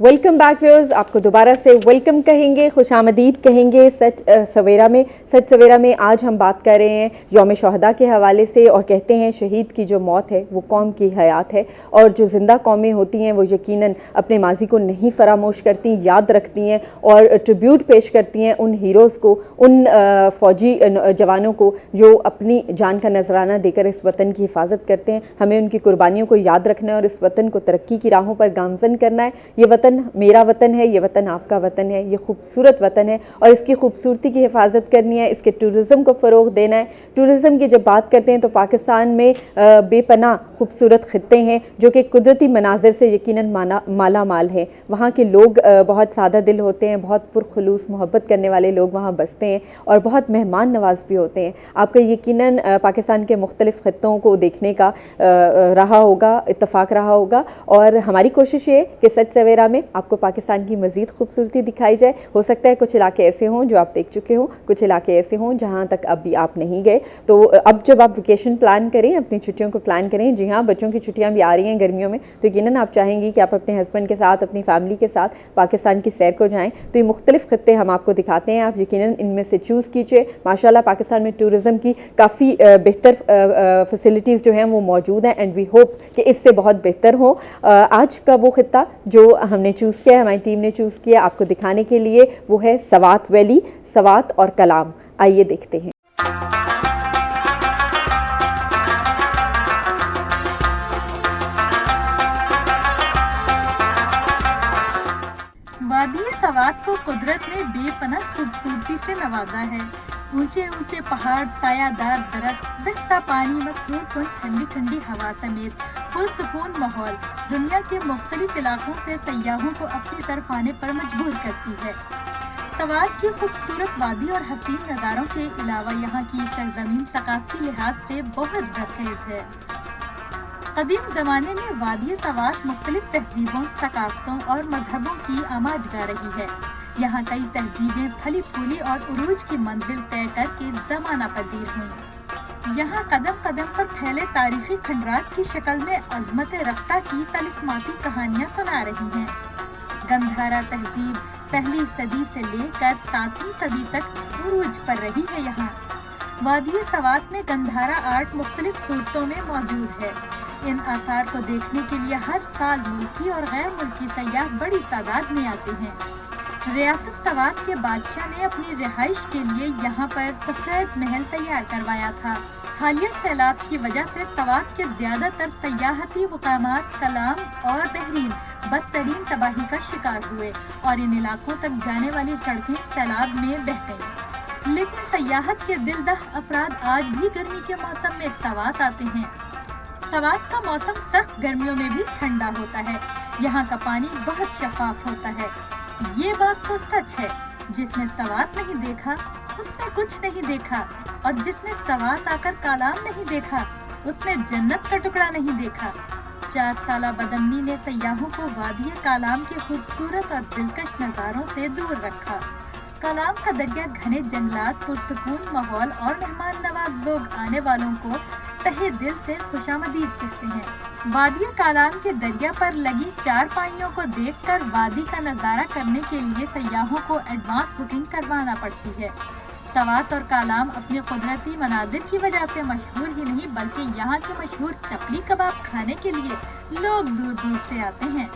Welcome back viewers, आपको दोबारा से वेलकम कहेंगे, खुशामदीद कहेंगे। सच सवेरा में आज हम बात कर रहे हैं यौम शहदा के हवाले से और कहते हैं शहीद की जो मौत है वो कौम की हयात है और जो ज़िंदा कौमें होती हैं वो यकीनन अपने माजी को नहीं फरामोश करती, याद रखती हैं और ट्रिब्यूट पेश करती हैं उन हीरोज़ को, उन फ़ौजी जवानों को जो अपनी जान का नजराना देकर इस वतन की हिफाजत करते हैं। हमें उनकी कुर्बानियों को याद रखना है और इस वतन को तरक्की की राहों पर गामज़न करना है। ये वतन मेरा वतन है, ये वतन आपका वतन है, ये खूबसूरत वतन है और इसकी खूबसूरती की हिफाजत करनी है, इसके टूरिज़म को फ़रोग़ देना है। टूरिज़म की जब बात करते हैं तो पाकिस्तान में बेपनाह खूबसूरत ख़ित्ते हैं जो कि कुदरती मनाजिर से यकीनन माला माल हैं। वहाँ के लोग बहुत सादा दिल होते हैं, बहुत पुरखुलूस मोहब्बत करने वाले लोग वहाँ बसते हैं और बहुत मेहमान नवाज भी होते हैं। आपका यकीनन पाकिस्तान के मुख्तलिफ़ ख़ित्तों को देखने का रहा होगा, इत्तफ़ाक़ रहा होगा और हमारी कोशिश ये कि सच सवेरा में आपको पाकिस्तान की मज़ीद खूबसूरती दिखाई जाए। हो सकता है कुछ इलाके ऐसे हों जो आप देख चुके हों, कुछ इलाके ऐसे हों जहाँ तक अभी आप नहीं गए। तो अब जब आप वेकेशन प्लान करें, अपनी छुट्टियों को प्लान करें, जी हाँ बच्चों की छुट्टियाँ भी आ रही हैं गर्मियों में, तो यकीनन आप चाहेंगी कि आप अपने हस्बैंड के साथ, अपनी फैमिली के साथ पाकिस्तान की सैर को जाएँ। तो ये मुख्तलिफ़ ख़ित्ते हम आपको दिखाते हैं, आप यकीनन इनमें से चूज़ कीजिए। माशाल्लाह पाकिस्तान में टूरिज़म की काफ़ी बेहतर फैसिलिटीज़ जो हैं वो मौजूद हैं एंड वी होप कि इससे बहुत बेहतर हो। आज का वो ख़ित्ता जो हमने चूज़ किया है, हमारी टीम ने चूज़ किया आपको दिखाने के लिए, वो है सवात वैली, सवात और कलाम। आइए देखते हैं। वादी सवात को कुदरत ने बेपनाह खूबसूरती से नवाजा है। ऊंचे ऊंचे पहाड़, सायादार दरख्त, बहता पानी, मसरूर कुंड, ठंडी ठंडी हवा समेत पुरसुकून माहौल दुनिया के मुख्तलिफ इलाकों से सयाहों को अपनी तरफ आने पर मजबूर करती है। सवात की खूबसूरत वादी और हसीन नज़ारों के अलावा यहाँ की सरजमीन सकाफती लिहाज से बहुत जरखेज है। कदीम ज़माने में वादी सवात मुख्तलिफ तहजीबों, सकाफतों और मजहबों की आमाजगा रही है। यहाँ कई तहजीबें फली फूली और उरूज की मंजिल तय करके ज़माना पजीर हुई। यहाँ कदम कदम पर फैले तारीखी खंडरात की शक्ल में अजमत रफ्ता की तलिस्माती कहानियाँ सुना रही हैं। गंधारा तहजीब पहली सदी से लेकर 7वीं सदी तक उरूज पर रही है। यहाँ वादी सवात में गंधारा आर्ट मुख्तलिफ सूरतों में मौजूद है। इन आसार को देखने के लिए हर साल मुल्की और गैर मुल्की सयाह बड़ी तादाद में आते हैं। रियासत सवात के बादशाह ने अपनी रिहाइश के लिए यहाँ पर सफेद महल तैयार करवाया था। हालिया सैलाब की वजह से सवात के ज्यादातर सयाहती मुकामात कलाम और बहरीन बदतरीन तबाही का शिकार हुए और इन इलाकों तक जाने वाली सड़कें सैलाब में बह गईं। लेकिन सयाहत के दिलदह अफराद आज भी गर्मी के मौसम में सवात आते हैं। सवात का मौसम सख्त गर्मियों में भी ठंडा होता है। यहाँ का पानी बहुत शफाफ होता है। ये बात तो सच है, जिसने सवात नहीं देखा उसने कुछ नहीं देखा और जिसने सवात आकर कालाम नहीं देखा उसने जन्नत का टुकड़ा नहीं देखा। 4 साला बदमनी ने सयाहों को वादी कालाम के खूबसूरत और दिलकश नज़ारों से दूर रखा। कालाम का दरिया घने जंगलात, पुरसुकून माहौल और मेहमान नवाज लोग आने वालों को तहे दिल से खुशामदीद कहते हैं। वादी कालाम के दरिया पर लगी 4 पाइयों को देखकर वादी का नज़ारा करने के लिए सयाहों को एडवांस बुकिंग करवाना पड़ती है। सवात और कालाम अपने कुदरती मनाजिर की वजह से मशहूर ही नहीं बल्कि यहाँ के मशहूर चपली कबाब खाने के लिए लोग दूर दूर से आते हैं।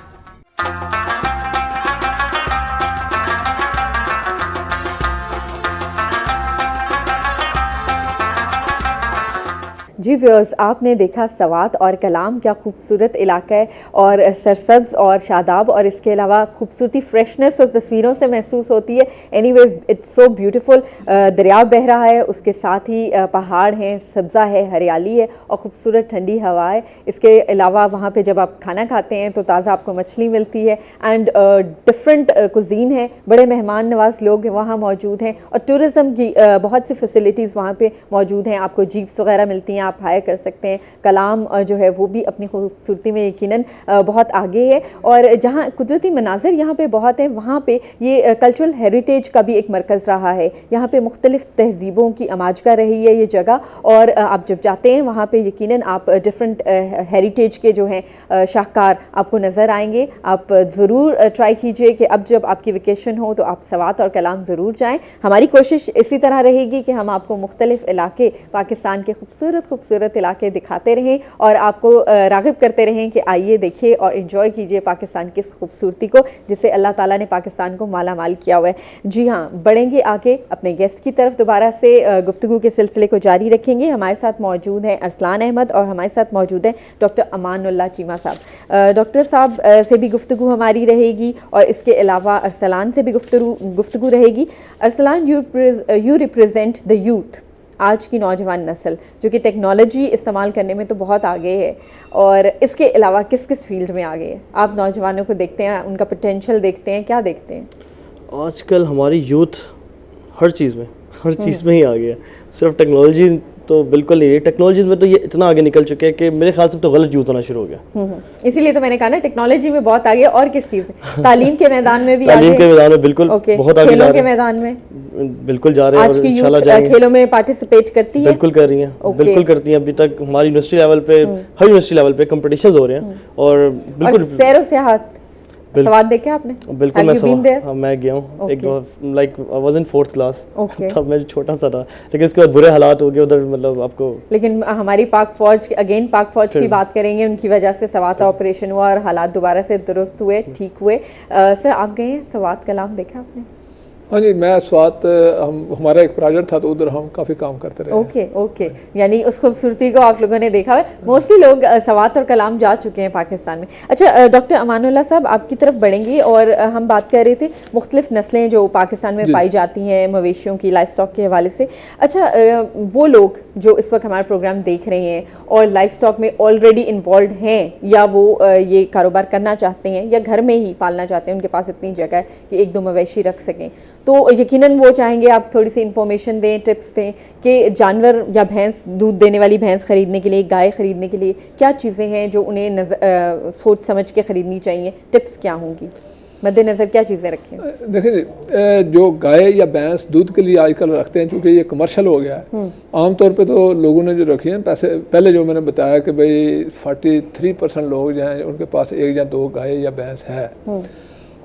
जी व्यूअर्स, आपने देखा सवात और कलाम, क्या खूबसूरत इलाका है और सरसब्ज़ और शादाब और इसके अलावा खूबसूरती फ्रेशनेस तो तस्वीरों से महसूस होती है। Anyways it's so beautiful. दरिया बह रहा है, उसके साथ ही पहाड़ हैं, सब्ज़ा है, हरियाली है और ख़ूबसूरत ठंडी हवा है। इसके अलावा वहाँ पे जब आप खाना खाते हैं तो ताज़ा आपको मछली मिलती है एंड डिफरेंट कुजीन है, बड़े मेहमान नवाज लोग वहाँ मौजूद हैं और टूरिज़म की बहुत सी फैसिलिटीज़ वहाँ पर मौजूद हैं। आपको जीप्स वगैरह मिलती हैं, आप हायर कर सकते हैं। कलाम जो है वो भी अपनी खूबसूरती में यकीनन बहुत आगे है, और जहाँ कुदरती मनाजिर यहाँ पे बहुत हैं, वहाँ पे ये कल्चरल हेरिटेज का भी एक मरकज़ रहा है। यहाँ पे मुख्तलिफ़ तहजीबों की अमाजगा रही है ये जगह, और आप जब जाते हैं वहाँ पे यकीनन आप डिफरेंट हेरिटेज के जो हैं शाहकार आपको नज़र आएंगे। आप ज़रूर ट्राई कीजिए कि अब जब आपकी वेकेशन हो तो आप सवात और कलाम ज़रूर जाएँ। हमारी कोशिश इसी तरह रहेगी कि हम आपको मुख्तलिफ़ इलाके, पाकिस्तान के खूबसूरत खूबसूरत इलाके दिखाते रहें और आपको राग़िब करते रहें कि आइए देखिए और इन्जॉय कीजिए पाकिस्तान की खूबसूरती को, जिससे अल्लाह ताला ने पाकिस्तान को माला माल किया हुआ है। जी हाँ, बढ़ेंगे आगे अपने गेस्ट की तरफ, दोबारा से गुफ्तगू के सिलसिले को जारी रखेंगे। हमारे साथ मौजूद हैं अरसलान अहमद और हमारे साथ मौजूद हैं डॉक्टर अमानुल्लाह चीमा साहब। डॉक्टर साहब से भी गुफ्तगू हमारी रहेगी और इसके अलावा अरसलान से भी गुफ्तगू रहेगी। Arsalan, you represent the youth, आज की नौजवान नस्ल जो कि टेक्नोलॉजी इस्तेमाल करने में तो बहुत आगे है, और इसके अलावा किस किस फील्ड में आगे है? आप नौजवानों को देखते हैं, उनका पोटेंशियल देखते हैं, क्या देखते हैं? आजकल हमारी यूथ हर चीज़ में ही आ गया। सिर्फ टेक्नोलॉजी तो बिल्कुल नहीं है, टेक्नोलॉजी में तो ये इतना आगे निकल चुके हैं कि मेरे ख्याल से तो गलत यूज़ होना शुरू हो गया। इसीलिए तो मैंने कहा ना, टेक्नोलॉजी में बहुत आगे। और किस चीज़ में? तालीम के मैदान में भी तालीम आगे के मैदान में बिल्कुल बहुत आगे, खेलों के मैदान में बिल्कुल जा रहे हैं। आज की यूथ खेलों में पार्टिसिपेट करती है? बिल्कुल कर रही हैं, बिल्कुल करती हैं। अभी तक हमारी यूनिवर्सिटी लेवल पे, हर यूनिवर्सिटी लेवल पे कंपटीशंस हो रहे हैं, और बिल्कुल सैर व सियाहत सवाद देखे आपने? बिल्कुल मैं गया हूँ एक बार, like I was in 4th class, तब मैं छोटा सा था, लेकिन इसके बाद बुरे हालात हो गए उधर, मतलब आपको। लेकिन हमारी पाक फौज की बात करेंगे, उनकी वजह से सवात ऑपरेशन हुआ और हालात दोबारा से दुरुस्त हुए, ठीक हुए। सर, आप गए हैं सवात कलाम, देखा आपने? हाँ जी, मैं स्वात हमारा एक प्रोजेक्ट था तो उधर हम काफ़ी काम करते रहे। ओके, यानी उस खूबसूरती को आप लोगों ने देखा है। मोस्टली लोग सवात और कलाम जा चुके हैं पाकिस्तान में। अच्छा डॉक्टर अमानुल्लाह साहब, आपकी तरफ बढ़ेंगे, और हम बात कर रहे थे मुख्तलिफ नस्लें जो पाकिस्तान में पाई जाती हैं मवेशियों की, लाइफ स्टॉक के हवाले से। अच्छा, वो लोग जो इस वक्त हमारा प्रोग्राम देख रहे हैं और लाइफ स्टॉक में ऑलरेडी इन्वॉल्व हैं, या वो ये कारोबार करना चाहते हैं या घर में ही पालना चाहते हैं, उनके पास इतनी जगह है कि 1-2 मवेशी रख सकें, तो यकीनन वो चाहेंगे आप थोड़ी सी इन्फॉर्मेशन दें, टिप्स दें कि जानवर या भैंस, दूध देने वाली भैंस ख़रीदने के लिए, गाय ख़रीदने के लिए क्या चीज़ें हैं जो उन्हें सोच समझ के ख़रीदनी चाहिए? टिप्स क्या होंगी, मद्देनज़र क्या चीज़ें रखें? देखिए, जो गाय या भैंस दूध के लिए आजकल रखते हैं, चूँकि ये कमर्शियल हो गया है, आमतौर पे तो लोगों ने जो रखी हैं पैसे, पहले जो मैंने बताया कि भाई 43% लोग जो हैं उनके पास 1 या 2 गाय या भैंस है।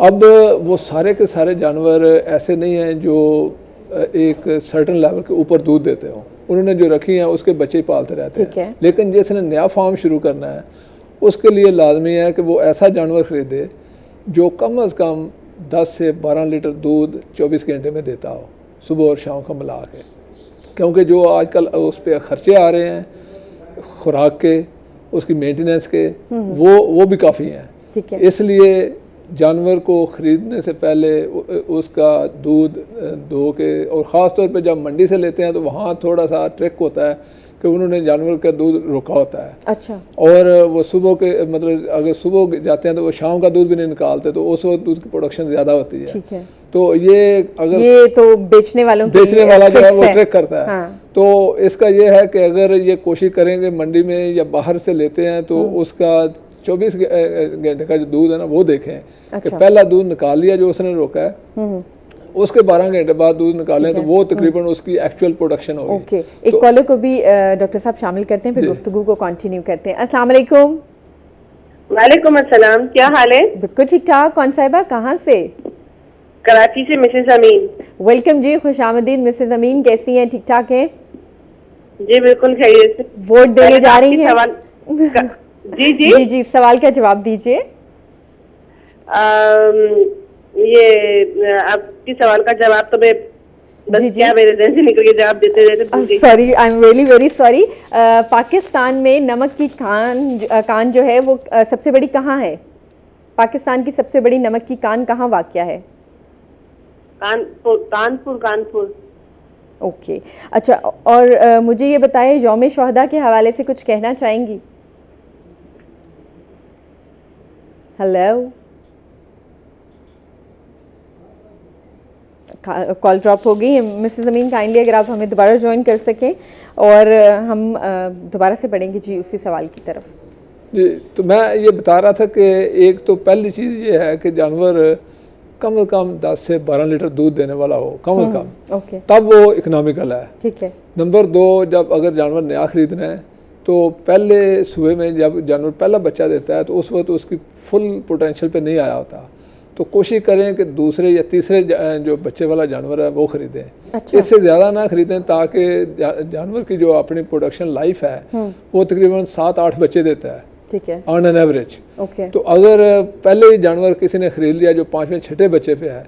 अब वो सारे के सारे जानवर ऐसे नहीं हैं जो एक सर्टन लेवल के ऊपर दूध देते हों, उन्होंने जो रखी हैं उसके बच्चे ही पालते रहते हैं। लेकिन जिसने नया फार्म शुरू करना है उसके लिए लाजमी है कि वो ऐसा जानवर ख़रीदे जो कम अज़ कम 10 से 12 लीटर दूध 24 घंटे में देता हो, सुबह और शाम का मिला के, क्योंकि जो आजकल उस पर ख़र्चे आ रहे हैं खुराक के, उसकी मेंटेनेंस के, वो भी काफ़ी हैं। इसलिए जानवर को ख़रीदने से पहले उसका दूध धो के, और ख़ास तौर पे जब मंडी से लेते हैं तो वहाँ थोड़ा सा ट्रिक होता है कि उन्होंने जानवर का दूध रोका होता है। अच्छा। और वो सुबह के, मतलब अगर सुबह जाते हैं तो वो शाम का दूध भी नहीं निकालते, तो उस वक्त दूध की प्रोडक्शन ज़्यादा होती है। ठीक है। तो ये तो बेचने वाला जो है वो ट्रिक करता है। तो इसका ये है कि अगर ये कोशिश करेंगे मंडी में या बाहर से लेते हैं तो उसका 24 घंटे का जो दूध है ना वो देखें। कि पहला दूध निकाल लिया जो उसने रोका है, उसके 12 घंटे बाद दूध निकालें तो वो तकरीबन उसकी एक्चुअल प्रोडक्शन होगी। ओके, एक कॉलर को भी डॉक्टर साहब शामिल करते हैं, फिर गुफ्तगू को कंटिन्यू करते हैं। अस्सलाम वालेकुम। वालेकुम अस्सलाम, क्या हाल है? बिल्कुल ठीक ठाक। कौन साहिबा, कहाँ से? कराची से मिसेस अमीन। वेलकम जी, खुशामदीद मिसेस अमीन, कैसी हैं? ठीक ठाक हैं? जी बिल्कुल खैरियत से। वोट देने जा रही हैं? जी जी जी जी, सवाल का जवाब दीजिए। ये आपकी सवाल का जवाब तो मैं बस क्या मेरे जहन से निकल के जवाब देते रहते। Sorry, I am really very sorry. Pakistan में नमक की कान जो है वो सबसे बड़ी कहाँ है? पाकिस्तान की सबसे बड़ी नमक की कान कहाँ वाक़या है? कानपुर। ओके, अच्छा, और मुझे ये बताएं, यौम शोहदा के हवाले से कुछ कहना चाहेंगी? हेलो, कॉल ड्रॉप हो गई। मिसेस अमीन, काइंडली अगर आप हमें दोबारा ज्वाइन कर सकें और हम दोबारा से बढ़ेंगे जी उसी सवाल की तरफ। जी, तो मैं ये बता रहा था कि एक तो पहली चीज़ ये है कि जानवर कम से कम 10 से 12 लीटर दूध देने वाला हो, कम से कम, ओके, तब वो इकोनॉमिकल है। ठीक है। नंबर 2, जब अगर जानवर नया खरीदना है तो पहले सुबह में जब जानवर पहला बच्चा देता है तो उस वक्त उसकी फुल पोटेंशियल पे नहीं आया होता, तो कोशिश करें कि दूसरे या तीसरे जो बच्चे वाला जानवर है वो खरीदें। अच्छा। इससे ज़्यादा ना खरीदें ताकि जानवर की जो अपनी प्रोडक्शन लाइफ है वो तकरीबन 7-8 बच्चे देता है, ठीक है, ऑन एन एवरेज। ओके, तो अगर पहले ही जानवर किसी ने खरीद लिया जो 5वें 6ठे बच्चे पे है,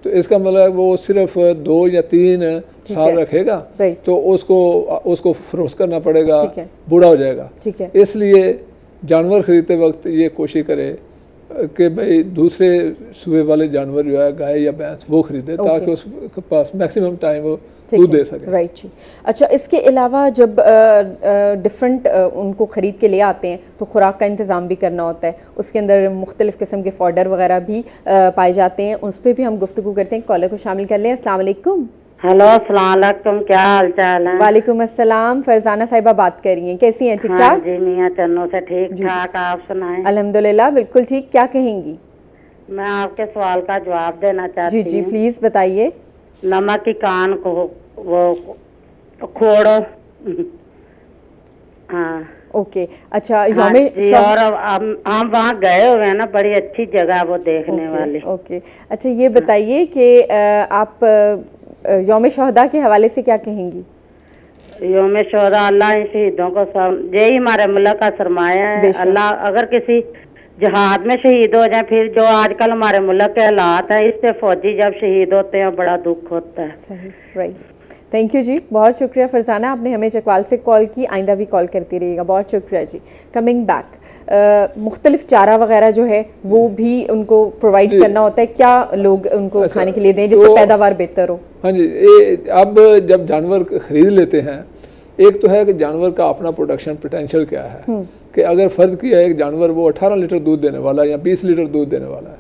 तो इसका मतलब वो सिर्फ 2 या 3 साल रखेगा, राइट, तो उसको फरोख्त करना पड़ेगा, ठीक है, बूढ़ा हो जाएगा। ठीक है, इसलिए जानवर खरीदते वक्त ये कोशिश करे कि भाई दूसरे सूबे वाले जानवर जो है गाय या भैंस वो खरीदे, ताकि उसके पास मैक्सिमम टाइम वो दूध दे सके। राइट जी। अच्छा, इसके अलावा जब डिफरेंट उनको ख़रीद के ले आते हैं तो खुराक का इंतज़ाम भी करना होता है, उसके अंदर मुख्तलिफ़ किस्म के फॉडर वगैरह भी पाए जाते हैं, उस पर भी हम गुफ्तगू करते हैं। कॉलर को शामिल कर लें। अस्सलाम वालेकुम। हेलो, अस्सलाम वालेकुम, क्या हाल चाल है? वालेकुम अस्सलाम। फरजाना साहिबा बात कर रही हैं, कैसी हैं? ठीक ठाक? जी मियाँ चन्नू से ठीक ठाक, आप सुनाएं? अल्हम्दुलिल्लाह बिल्कुल ठीक। क्या कहेंगी? मैं आपके सवाल का जवाब देना चाहती जी हूँ। जी प्लीज़ बताइए। नमक की कान को वो खोड़। हाँ ओके, अच्छा, हाँ यौमे जी, और हम वहाँ गए हुए हैं ना, बड़ी अच्छी जगह वो देखने वाली। ओके, अच्छा ये बताइए कि आप यौम शोहदा के हवाले से क्या कहेंगी? यौम शोहदा, अल्लाह इन शहीदों को सब, यही हमारे मुल्क का सरमाया है। अल्लाह अगर किसी जहाद में शहीद हो जाए, फिर जो आजकल हमारे मुल्क के हालात है, इससे फौजी जब शहीद होते हैं बड़ा दुख होता है। सही, राइट। थैंक यू जी, बहुत शुक्रिया फरजाना, आपने हमें चकवाल से कॉल की, आइंदा भी कॉल करती रहिएगा। बहुत शुक्रिया जी। कमिंग बैक, मुख्तलिफ चारा वगैरह जो है वो भी उनको प्रोवाइड करना होता है, क्या लोग उनको खाने के लिए दें जिससे पैदावार बेहतर हो? हाँ जी, अब जब जानवर खरीद लेते हैं, एक तो है कि जानवर का अपना प्रोडक्शन पोटेंशियल क्या है, कि अगर फ़र्ज किया एक जानवर वो 18 लीटर दूध देने वाला है या 20 लीटर दूध देने वाला है,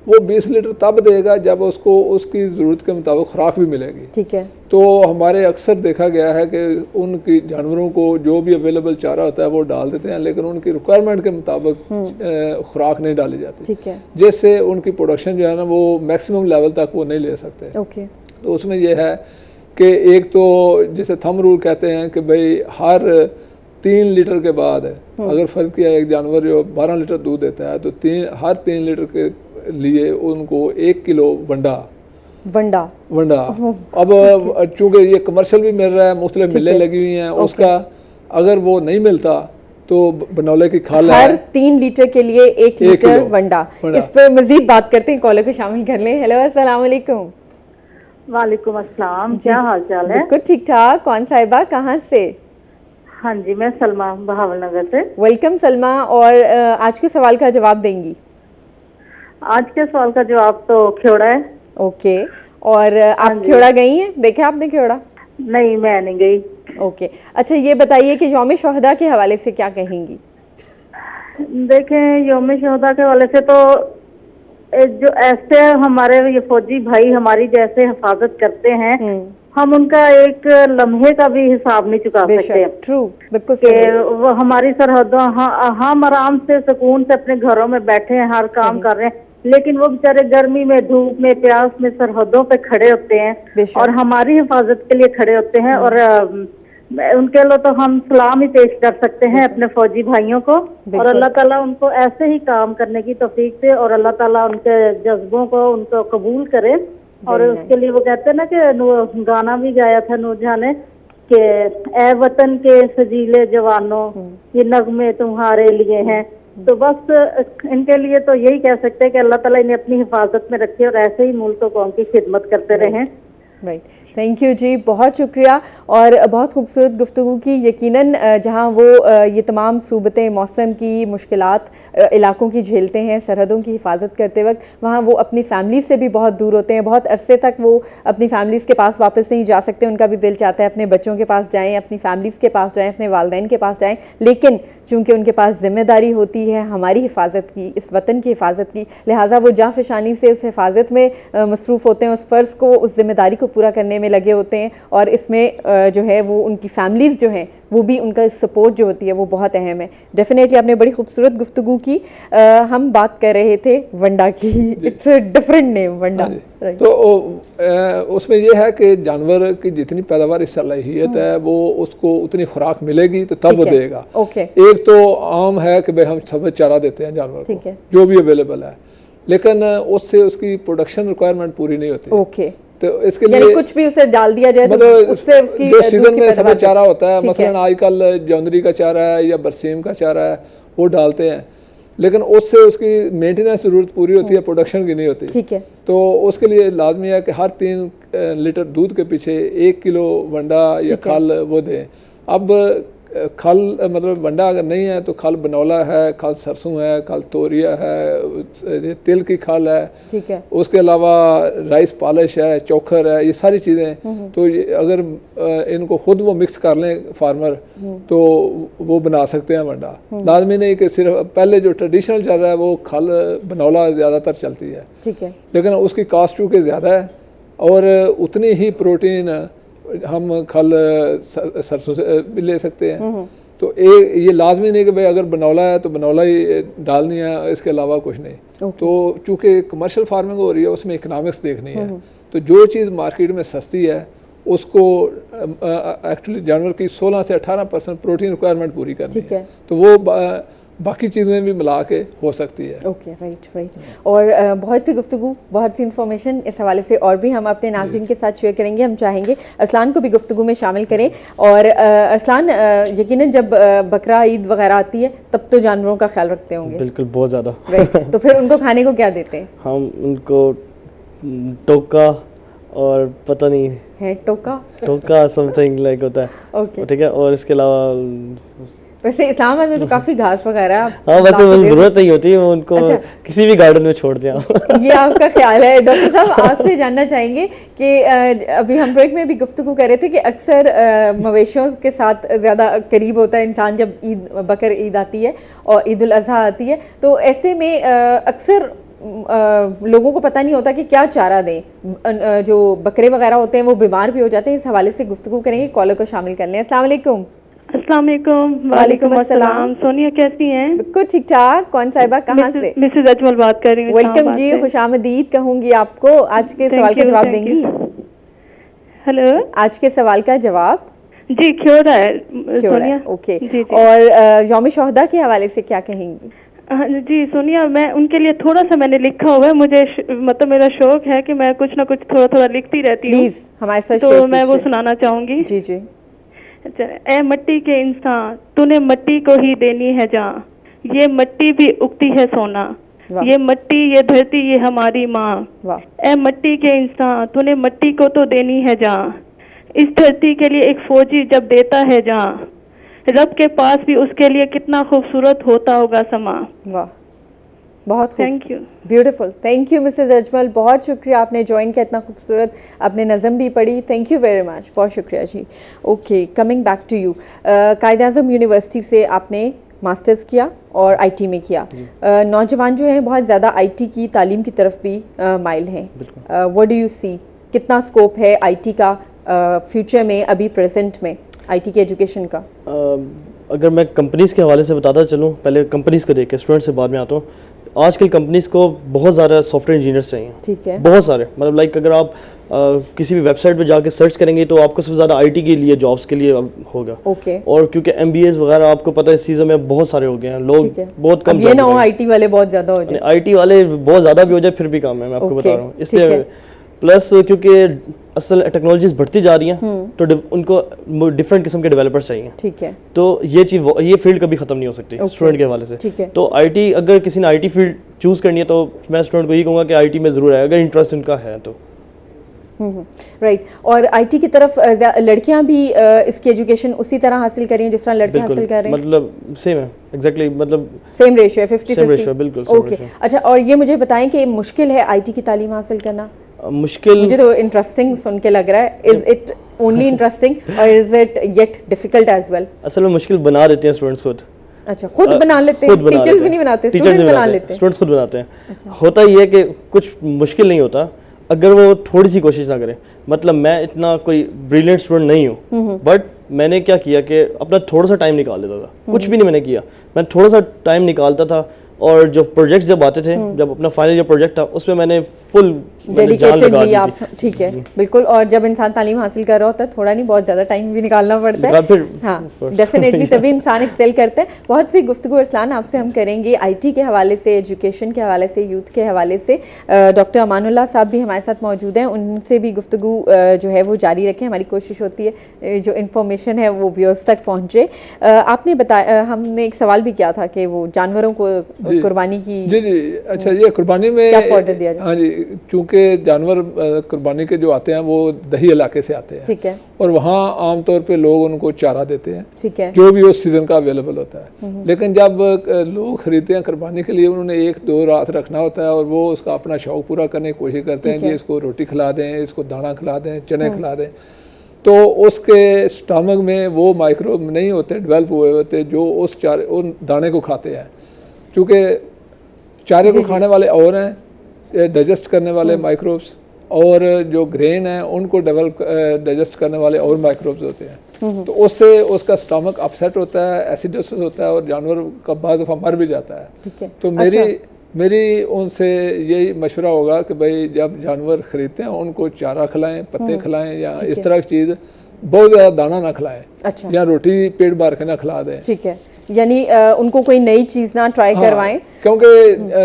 वो 20 लीटर तब देगा जब उसको उसकी ज़रूरत के मुताबिक खुराक भी मिलेगी। ठीक है। तो हमारे अक्सर देखा गया है कि उनकी जानवरों को जो भी अवेलेबल चारा होता है वो डाल देते हैं, लेकिन उनकी रिक्वायरमेंट के मुताबिक खुराक नहीं डाली जाती, ठीक है, जिससे उनकी प्रोडक्शन जो है ना वो मैक्सिमम लेवल तक वो नहीं ले सकते। ओके। तो उसमें यह है कि एक तो जिसे थंब रूल कहते हैं कि भाई हर 3 लीटर के बाद अगर फ़र्ज किया एक जानवर जो 12 लीटर दूध देता है, तो हर 3 लीटर के लिए उनको 1 किलो वंडा अब चूंकि ये कमर्शियल भी मिल रहा है, मुख्तलिफ मिलें लगी हुई हैं, उसका अगर वो नहीं मिलता तो बनौले की खाल हर 3 लीटर के लिए 1 लीटर वंडा। इस पर मजीद बात करते हैं, कॉलर को शामिल कर लें। हेलो, अस्सलाम वालेकुम। वालेकुम अस्सलाम, क्या हाल चाल है? बिल्कुल ठीक ठाक। कौन साहिबा, कहाँ से? हाँ जी, मैं सलमा बहावल नगर से। वेलकम सलमा, और आज के सवाल का जवाब देंगी? आज के सवाल का जवाब तो ख्योड़ा है। ओके, और आप ख्योड़ा गई हैं? देखा आपने ख्योड़ा? नहीं, मैं नहीं गई। ओके, अच्छा ये बताइए कि यौम शोहदा के हवाले से क्या कहेंगी? देखें, यौम शोहदा के हवाले से तो जो ऐसे हमारे ये फौजी भाई हमारी जैसे हिफाजत करते हैं, हम उनका एक लम्हे का भी हिसाब नहीं चुका सकते। ट्रू, बिल्कुल कि वो हमारी सरहदों, हम आराम से सुकून से अपने घरों में बैठे हैं, हर काम कर रहे हैं, लेकिन वो बेचारे गर्मी में, धूप में, प्यास में सरहदों पे खड़े होते हैं और हमारी हिफाजत के लिए खड़े होते हैं, और उनके लिए तो हम सलाम ही पेश कर सकते हैं अपने फौजी भाइयों को। और अल्लाह ताला उनको ऐसे ही काम करने की तौफीक दे, और अल्लाह ताला उनके जज्बों को उनको कबूल करे। और उसके लिए वो कहते हैं ना कि गाना भी गाया था नूरजहां ने कि ए वतन के सजीले जवानों, ये नगमे तुम्हारे लिए हैं। तो बस इनके लिए तो यही कह सकते हैं कि अल्लाह ताला इन्हें अपनी हिफाजत में रखे और ऐसे ही मुल्क कौम की खिदमत करते रहें। राइट, थैंक यू जी, बहुत शुक्रिया। और बहुत खूबसूरत गुफ्तगू की। यकीनन जहाँ वो ये तमाम सूबतें मौसम की मुश्किलात इलाकों की झेलते हैं, सरहदों की हिफाजत करते वक्त, वहाँ वो अपनी फैमिली से भी बहुत दूर होते हैं। बहुत अरसे तक वो अपनी फैमिलीज़ के पास वापस नहीं जा सकते। उनका भी दिल चाहता है अपने बच्चों के पास जाएँ, अपनी फैमिलीज़ के पास जाएँ, अपने वालिदैन के पास जाएँ, लेकिन चूँकि उनके पास ज़िम्मेदारी होती है हमारी हिफाजत की, इस वतन की हिफाजत की, लिहाजा वो जाँफशानी से उस हिफाजत में मसरूफ़ होते हैं, उस फ़र्ज़ को, उस ज़िम्मेदारी को पूरा करने में लगे होते हैं। और इसमें जो है वो उनकी फैमिलीज़ जो हैं वो भी, उनका सपोर्ट जो होती है वो बहुत अहम है। डेफिनेटली आपने बड़ी खूबसूरत गुफ्तगू की। हम बात कर रहे थे वंडा की। It's a different name, Wanda. तो उसमें यह है कि जानवर की जितनी पैदावार सलाहियत है वो उसको उतनी खुराक मिलेगी तो तब वो देगा। एक तो आम है कि भाई हम सब चारा देते हैं जानवर को, जो भी अवेलेबल है, लेकिन उससे उसकी प्रोडक्शन रिक्वायरमेंट पूरी नहीं होती। तो इसके लिए कुछ भी उसे डाल दिया जाए तो उससे उसकी जो सीजन में सब चारा होता है, मसलन आजकल जौंदरी का चारा है या बरसीम का चारा है वो डालते हैं, लेकिन उससे उसकी मेंटेनेंस जरूरत पूरी होती है, प्रोडक्शन की नहीं होती। ठीक है। तो उसके लिए लाजमी है कि हर 3 लीटर दूध के पीछे 1 किलो वंडा या खल वो दें। अब खल मतलब वंडा अगर नहीं है तो खल बनौला है, खल सरसों है, खल तोरिया है, तिल की खल है, ठीक है, उसके अलावा राइस पॉलिश है, चोखर है, ये सारी चीज़ें। तो अगर इनको खुद वो मिक्स कर लें फार्मर तो वो बना सकते हैं वंडा। लाजमी नहीं कि सिर्फ पहले जो ट्रेडिशनल चल रहा है वो खल बनौला ज़्यादातर चलती है, ठीक है, लेकिन उसकी कास्ट चूँकि ज़्यादा है और उतनी ही प्रोटीन हम खल सरसों से भी ले सकते हैं। तो ये लाजमी नहीं कि भाई अगर बनौला है तो बनौला ही डालनी है, इसके अलावा कुछ नहीं। तो चूँकि कमर्शियल फार्मिंग हो रही है उसमें इकनॉमिक्स देखनी है, तो जो चीज़ मार्केट में सस्ती है उसको एक्चुअली जानवर की 16 से 18% प्रोटीन रिक्वायरमेंट पूरी करनी है, तो वो बाकी चीज़ें भी मिला के हो सकती है। Okay, right. और बहुत सी गुफ्तगू, बहुत सी इन्फॉर्मेशन इस हवाले से और भी हम अपने नाज़रीन के साथ शेयर करेंगे। हम चाहेंगे अरसलान को भी गुफ्तगू में शामिल करें। और अरसलान, यकीनन जब बकरा ईद वगैरह आती है तब तो जानवरों का ख्याल रखते होंगे। बिल्कुल, बहुत ज़्यादा। राइट, तो फिर उनको खाने को क्या देते हैं? हम उनको टोका और पता नहीं है, टोका समथिंग लाइक होता है। ओके, ठीक है। और इसके अलावा वैसे इस्लामाबाद में तो काफी घास वगैरह, हाँ, वैसे मुझे जरूरत नहीं होती, उनको किसी भी गार्डन में छोड़ दिया। ये आपका ख्याल है। डॉक्टर साहब, आपसे जानना चाहेंगे कि अभी हम ब्रेक में भी गुफ्तगू कर रहे थे कि अक्सर मवेशियों के साथ ज़्यादा करीब होता है इंसान जब ईद, बकर ईद आती है और ईद उल अज़हा आती है, तो ऐसे में अक्सर लोगों को पता नहीं होता कि क्या चारा दें। जो बकरे वगैरह होते हैं वो बीमार भी हो जाते हैं। इस हवाले से गुफ्तगू करेंगे, कॉलर को शामिल कर लें। अस्सलाम वालेकुम। अस्सलाम वालेकुम। वालेकुम अस्सलाम। सोनिया कैसी हैं? बिल्कुल ठीक ठाक। कौन साहिबा, कहाँ से? मिसेज अजमल बात कर रही हूँ। वेलकम जी, खुशामदीद कहूँगी आपको। आज के सवाल का जवाब देंगी? हेलो, आज के सवाल का जवाब जी क्यों है सोनिया? ओके, और यौम शोहदा के हवाले से क्या कहेंगी? जी सोनिया, मैं उनके लिए थोड़ा सा मैंने लिखा हुआ है। मुझे मतलब मेरा शौक है कि मैं कुछ ना कुछ थोड़ा थोड़ा लिखती रहती हूँ। प्लीज हमारे साथ तो मैं वो सुनाना चाहूंगी। जी जी। ए मट्टी के इंसान, तूने मट्टी को ही देनी है जान, ये मट्टी भी उगती है सोना, ये मट्टी ये धरती ये हमारी माँ। ए मट्टी के इंसान, तूने मट्टी को तो देनी है जान, इस धरती के लिए एक फौजी जब देता है जान, रब के पास भी उसके लिए कितना खूबसूरत होता होगा समा। वाह, बहुत thank you, beautiful. Thank you Mrs Ajmal, बहुत शुक्रिया, आपने ज्वाइन किया, इतना खूबसूरत आपने नज़म भी पढ़ी। थैंक यू वेरी मच, बहुत शुक्रिया जी। Okay, coming back to you, Quaid e Azam university से आपने मास्टर्स किया और आईटी में किया। नौजवान जो हैं बहुत ज़्यादा आईटी की तालीम की तरफ भी माइल हैं। व्हाट डू यू सी, कितना स्कोप है आईटी का फ्यूचर में, अभी प्रेजेंट में आईटी के एजुकेशन का? अगर मैं कंपनीज़ के हवाले से बताता चलूँ, पहले कंपनीज़ को देख के स्टूडेंट से बाद में आता हूँ। आजकल कंपनीज़ को बहुत ज़्यादा सॉफ्टवेयर इंजीनियर्स चाहिए। ठीक है, बहुत सारे, मतलब लाइक अगर आप किसी भी वेबसाइट पे जाके सर्च करेंगे तो आपको सबसे ज़्यादा आईटी के लिए जॉब्स के लिए होगा। ओके, और क्योंकि एमबीएस वगैरह आपको पता है इस चीज़ों में बहुत सारे हो गए हैं, लोग बहुत कम। ये ना हो आईटी वाले बहुत ज़्यादा हो जाए, आईटी वाले बहुत ज़्यादा भी हो जाए फिर भी काम है, मैं आपको बता रहा हूँ। इसलिए प्लस क्योंकि असल टेक्नोलॉजीज बढ़ती जा रही हैं तो उनको डिफरेंट किस्म के डेवलपर्स चाहिए। ठीक है, तो ये फील्ड कभी खत्म नहीं हो सकती स्टूडेंट के हवाले से। ठीक है, तो आईटी, अगर किसी ने आईटी फील्ड चूज करनी है तो मैं स्टूडेंट को यही कहूँगा कि आईटी में ज़रूर है, अगर इंटरेस्ट उनका है तो। राइट। और आईटी की तरफ लड़कियां भी इसकी एजुकेशन उसी तरह हासिल करें जिस तरह लड़के हासिल कर रहे हैं? मतलब सेम है, एग्जैक्टली, मतलब सेम रेशियो है, 50-50? सेम रेशियो, बिल्कुल। ओके, अच्छा। और ये मुझे बताएं कि मुश्किल है आईटी की तालीम हासिल करना? मुश्किल, मुझे तो इंटरेस्टिंग सुन के लग रहा है। इज इट ओनली इंटरेस्टिंग और is it yet difficult as well? असल में मुश्किल बना देते हैं स्टूडेंट्स खुद। अच्छा, खुद बना लेते हैं? टीचर्स भी नहीं बनाते, स्टूडेंट्स बना लेते हैं? स्टूडेंट्स खुद बनाते हैं। अच्छा। होता ये है कि कुछ मुश्किल नहीं होता अगर वो थोड़ी सी कोशिश ना करें। मतलब मैं इतना कोई ब्रिलियंट स्टूडेंट नहीं हूँ, बट मैंने क्या किया कि अपना थोड़ा सा टाइम निकाल लेता था। कुछ भी नहीं मैंने किया, मैं थोड़ा सा टाइम निकालता था और जो प्रोजेक्ट्स जब आते थे, जब अपना फाइनल जो प्रोजेक्ट था उसमें मैंने फुल डेडिकेटेड लिया आप। ठीक है, बिल्कुल। और जब इंसान तालीम हासिल कर रहा होता है थोड़ा नहीं बहुत ज़्यादा टाइम भी निकालना पड़ता है। हाँ, डेफिनेटली, तभी इंसान एक्सेल करता है। बहुत सी गुफ्तगू अरसलान आपसे हम करेंगे आईटी के हवाले से, एजुकेशन के हवाले से, यूथ के हवाले से। डॉक्टर अमानुल्लाह साहब भी हमारे साथ मौजूद हैं, उनसे भी गुफ्तगू जो है वो जारी रखें। हमारी कोशिश होती है जो इन्फॉर्मेशन है वो व्यूअर्स तक पहुँचे। आपने बताया, हमने एक सवाल भी किया था कि वो जानवरों को कुर्बानी की। जी जी, अच्छा, ये कुर्बानी में क्या ऑर्डर दिया जाए? हाँ जी, चूँकि जानवर कुर्बानी के जो आते हैं वो दही इलाके से आते हैं। ठीक है। और वहाँ आमतौर पे लोग उनको चारा देते हैं। ठीक है। जो भी उस सीज़न का अवेलेबल होता है। लेकिन जब लोग खरीदते हैं कुर्बानी के लिए, उन्होंने 1-2 रात रखना होता है और वो उसका अपना शौक पूरा करने की कोशिश करते हैं कि इसको रोटी खिला दें, इसको दाना खिला दें, चने खिला दें। तो उसके स्टमक में वो माइक्रोब नहीं होते, डेवलप हुए होते, जो उस दाने को खाते हैं। क्योंकि चारे को खाने वाले और हैं, डाइजेस्ट करने वाले माइक्रोब्स, और जो ग्रेन है उनको डाइजेस्ट करने वाले और माइक्रोब्स होते हैं। तो उससे उसका स्टमक अपसेट होता है, एसिडोसिस होता है और जानवर का बाद दफ़ा मर भी जाता है। ठीक है। तो मेरी उनसे यही मशवरा होगा कि भाई जब जानवर खरीदते हैं उनको चारा खिलाएं, पत्ते खिलाएं, या इस तरह की चीज़, बहुत ज़्यादा दाना ना खिलाएं। अच्छा। या रोटी पेट भर के ना खिला दें। ठीक है, यानी उनको कोई नई चीज ना ट्राई करवाएं, क्योंकि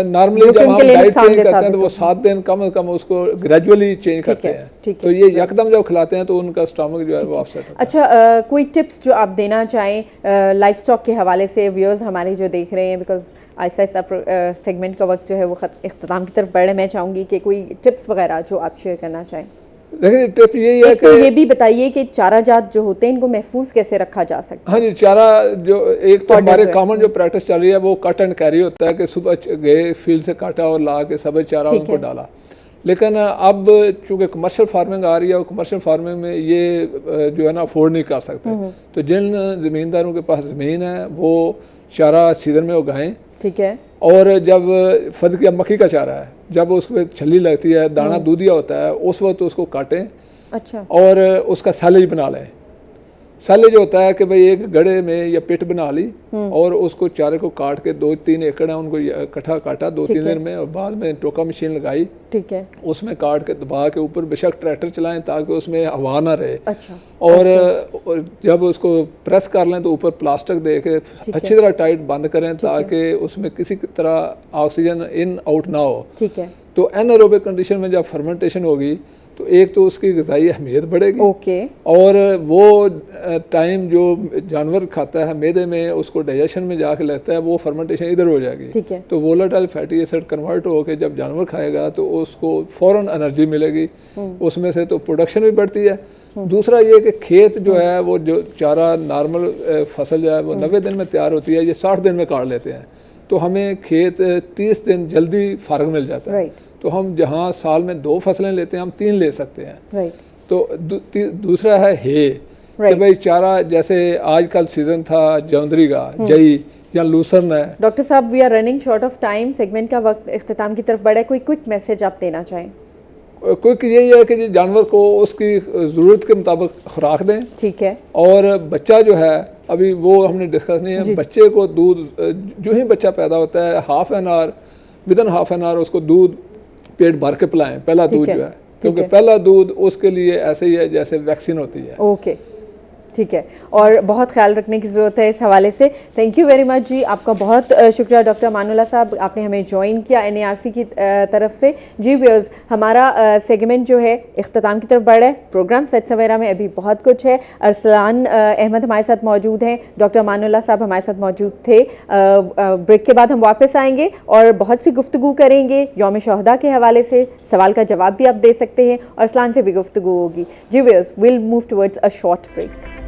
नॉर्मली जब हम डाइट चेंज करते हैं तो वो 7 दिन कम से कम उसको ग्रेजुअली चेंज करते हैं। तो ये यकदम जब खिलाते हैं तो उनका स्टमक जो है वो ऑफसेट होता है। अच्छा, कोई टिप्स जो आप देना चाहें लाइफ स्टॉक के हवाले से? व्यूअर्स हमारे जो देख रहे हैं, बिकॉज आहिस्ता आहिस्ता सेगमेंट का वक्त जो है वो इख्तिताम की तरफ बढ़ रहा है, मैं चाहूँगी कि कोई टिप्स वगैरह जो आप शेयर करना चाहें। लेकिन टिप यही है कि तो ये भी बताइए कि चारा जात जो होते हैं इनको महफूज कैसे रखा जा सकता है? हाँ जी, चारा जो एक तो हमारे कॉमन जो प्रैक्टिस चल रही है वो कट एंड कैरी होता है कि सुबह गए फील्ड से काटा और ला के सब चारा उनको डाला। लेकिन अब चूँकि कमर्शियल फार्मिंग आ रही है और कमर्शियल फार्मिंग में ये जो है ना अफोर्ड नहीं कर सकते, तो जिन ज़मींदारों के पास ज़मीन है वो चारा सीजन में उगाएं। ठीक है। और जब फर्द किया मक्की का चारा है, जब उसमें छल्ली लगती है, दाना दूधिया होता है, उस वक्त उसको काटें। अच्छा। और उसका सैलेज बना लें। सैलेज होता है कि भाई एक गड़े में या पिट बना ली और उसको चारे को काट के 2-3 एकड़ है उनको इकट्ठा काटा 2-3 दिन में, और बाद में टोका मशीन लगाई। ठीक है। उसमें काट के दबा के ऊपर बेशक ट्रैक्टर चलाएं ताकि उसमें हवा ना रहे। अच्छा। और जब उसको प्रेस कर लें तो ऊपर प्लास्टिक दे के अच्छी तरह टाइट बंद करें ताकि उसमें किसी तरह ऑक्सीजन इन आउट ना हो। ठीक है। तो एनारोबिक कंडीशन में जब फर्मेंटेशन होगी तो एक तो उसकी ग़िज़ाई अहमियत बढ़ेगी। ओके। और वो टाइम जो जानवर खाता है मैदे में, उसको डाइजेशन में जाके लगता है, वो फर्मेंटेशन इधर हो जाएगी। ठीक है। तो वोलेटाइल फैटी एसिड कन्वर्ट होकर जब जानवर खाएगा तो उसको फ़ौरन एनर्जी मिलेगी, उसमें से तो प्रोडक्शन भी बढ़ती है। दूसरा ये कि खेत जो है वो जो चारा नॉर्मल फसल जो है वो 90 दिन में तैयार होती है, ये 60 दिन में काट लेते हैं, तो हमें खेत 30 दिन जल्दी फारग मिल जाता है। तो हम जहाँ साल में 2 फसलें लेते हैं हम 3 ले सकते हैं। तो दूसरा है हे कि भाई चारा, जैसे आजकल सीजन था जौंदरी का, जई या लूसर्न है। डॉक्टर साहब, we are running short of time, segment का वक्त इख्तिताम की तरफ बढ़ा है, कोई क्विक मैसेज आप देना चाहें? क्विक यही है कि जानवर को उसकी ज़रूरत के मुताबिक खुराक दें। ठीक है। और बच्चा जो है, अभी वो हमने डिस्कस नहीं है, बच्चे को दूध जो ही बच्चा पैदा होता है विदिन हाफ एन आवर उसको दूध पेट भर के पिलाएं, पहला दूध जो है, क्योंकि पहला दूध उसके लिए ऐसे ही है जैसे वैक्सीन होती है। ओके। ठीक है, और बहुत ख्याल रखने की ज़रूरत है इस हवाले से। थैंक यू वेरी मच जी, आपका बहुत शुक्रिया डॉक्टर अमानुल्लाह साहब, आपने हमें ज्वाइन किया NARC की तरफ से। जी व्यूअर्स, हमारा सेगमेंट जो है इख्तिताम की तरफ बढ़ रहा है। प्रोग्राम सच सवेरा में अभी बहुत कुछ है। अरसलान अहमद हमारे साथ मौजूद हैं, डॉक्टर अमानुल्लाह साहब हमारे साथ मौजूद थे। ब्रेक के बाद हम वापस आएंगे और बहुत सी गुफ्तगू करेंगे यौम शोहदा के हवाले से। सवाल का जवाब भी आप दे सकते हैं और अरसलान से भी गुफ्तगू होगी। जी viewers, will move towards a short break.